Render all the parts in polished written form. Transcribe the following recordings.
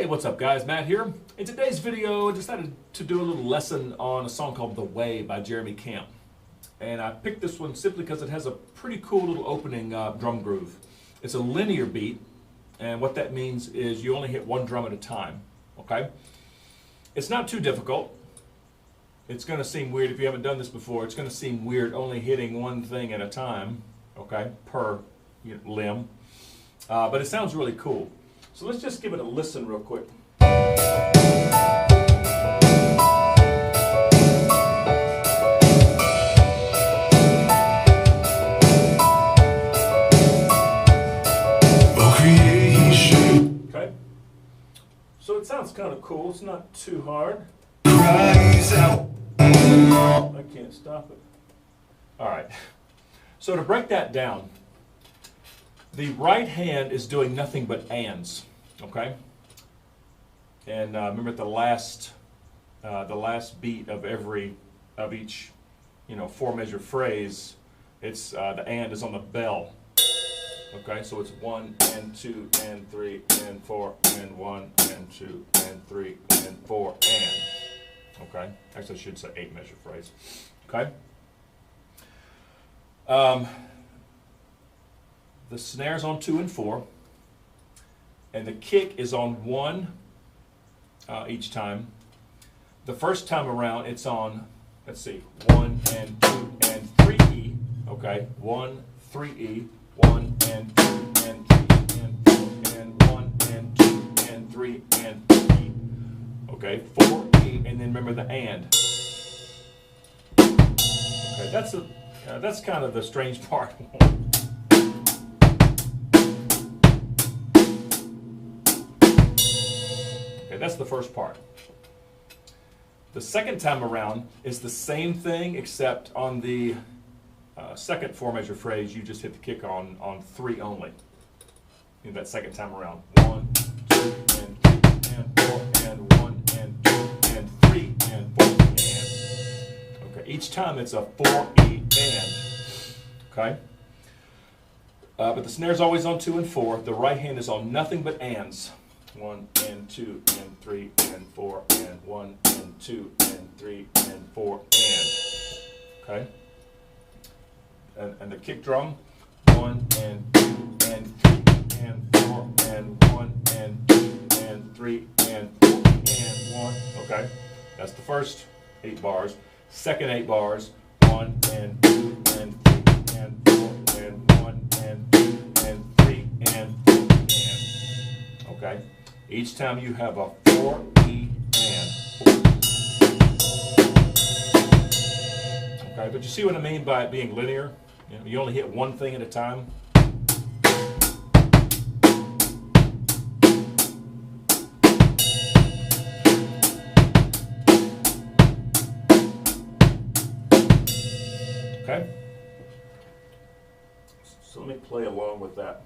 Hey, what's up guys, Matt here. In today's video, I decided to do a little lesson on a song called The Way by Jeremy Camp. And I picked this one simply because it has a pretty cool little opening drum groove. It's a linear beat, and what that means is you only hit one drum at a time, okay? It's not too difficult. It's gonna seem weird if you haven't done this before. It's gonna seem weird only hitting one thing at a time, okay, per limb. But it sounds really cool. So let's just give it a listen real quick. Okay. So it sounds kind of cool. It's not too hard. I can't stop it. All right. So to break that down, the right hand is doing nothing but ands, okay? And remember at the last beat of each, four measure phrase, it's the and is on the bell, okay? So it's 1 and 2 and 3 and 4 and 1 and 2 and 3 and 4 and, okay? Actually, I should say 8 measure phrase, okay? The snare's on 2 and 4, and the kick is on 1 each time. The first time around, it's on, let's see, 1 and 2 and 3 E, okay? 1, 3 E, 1 and 2 and 3 and 4 and 1 and 2 and 3 and E, okay? 4 E, and then remember the and. Okay, that's kind of the strange part. That's the first part. The second time around is the same thing, except on the second 4 measure phrase, you just hit the kick on 3 only. In that second time around. 1, 2, and 3, and 4, and 1, and 2, and 3, and 4, and. Okay, each time it's a 4 E and. Okay? But the snare's always on 2 and 4. The right hand is on nothing but ands. 1 and 2 and 3 and 4 and 1 and 2 and 3 and 4 and. Okay? And the kick drum, 1 and 2 and 3 and 4 and 1 and 2 and 3 and 4 and 1. Okay? That's the first 8 bars. Second 8 bars, 1 and 2 and 3 and 4 and 1 and 2 and 3 and 4 and. Okay? Each time you have a 4 E and 4. Okay, but you see what I mean by it being linear? You only hit one thing at a time. Okay? So let me play along with that.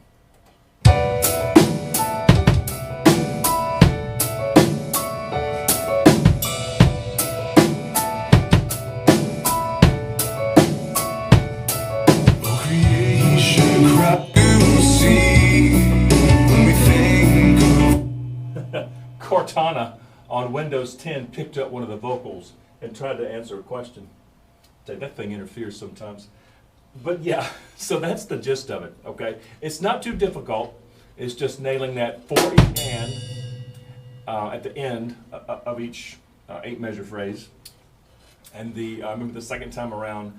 Cortana on Windows 10 picked up one of the vocals and tried to answer a question. That thing interferes sometimes. But yeah, so that's the gist of it, okay? It's not too difficult. It's just nailing that 4 E and at the end of each 8 measure phrase. And remember the second time around,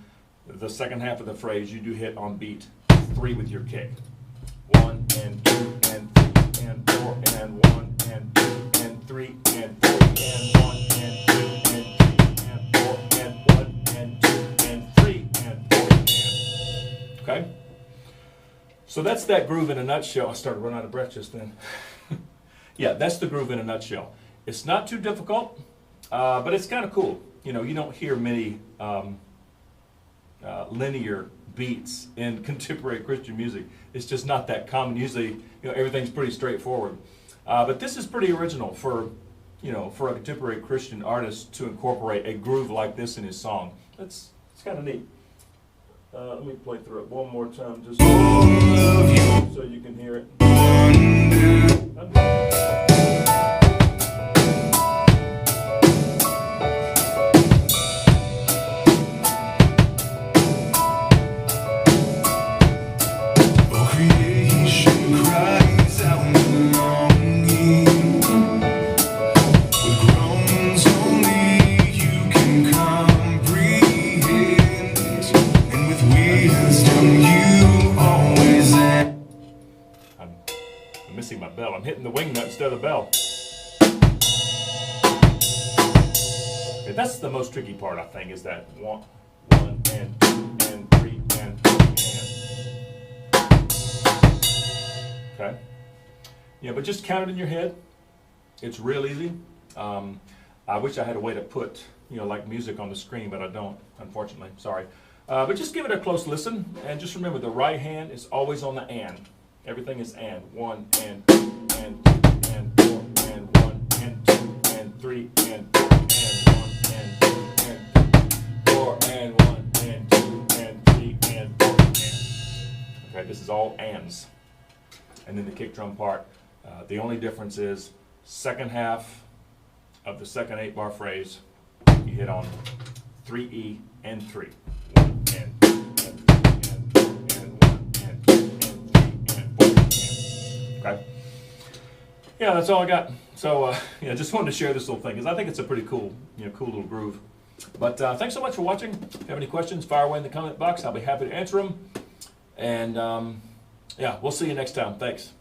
the second half of the phrase, you do hit on beat 3 with your kick. 1 and 2 and 3 and 4 and 1 and 2 and 3 and 4 and 1 and 2 and 3 and 4 and 1 and 2 and 3 and 4 and. Okay? So that's that groove in a nutshell. I started running out of breath just then. Yeah, that's the groove in a nutshell. It's not too difficult, but it's kind of cool. You don't hear many linear beats in contemporary Christian music. It's just not that common. Usually, everything's pretty straightforward. But this is pretty original for a contemporary Christian artist to incorporate a groove like this in his song. It's kind of neat. Let me play through it one more time just so you can hear it. a bell. I'm hitting the wing nut instead of the bell. Okay, that's the most tricky part, I think, is that one and 2 and 3 and 4 and. Okay. Yeah, but just count it in your head. It's real easy. I wish I had a way to put, like music on the screen, but I don't, unfortunately. Sorry. But just give it a close listen, and just remember the right hand is always on the and. Everything is and. 1 and 2 and 3 and 4 and 1 and 2 and 3 and 4 and 1 and 2 and 4 and 1 and 2 and 3 and 4 and. Okay, this is all ands. And then the kick drum part, the only difference is second half of the second 8-bar phrase, you hit on 3E and 3. 1 and 2 and 3 and 4 and 1 and 2 and 3 and 4 and. Okay? Yeah, that's all I got. So, just wanted to share this little thing because I think it's a pretty cool, cool little groove. But thanks so much for watching. If you have any questions, fire away in the comment box. I'll be happy to answer them. And, we'll see you next time. Thanks.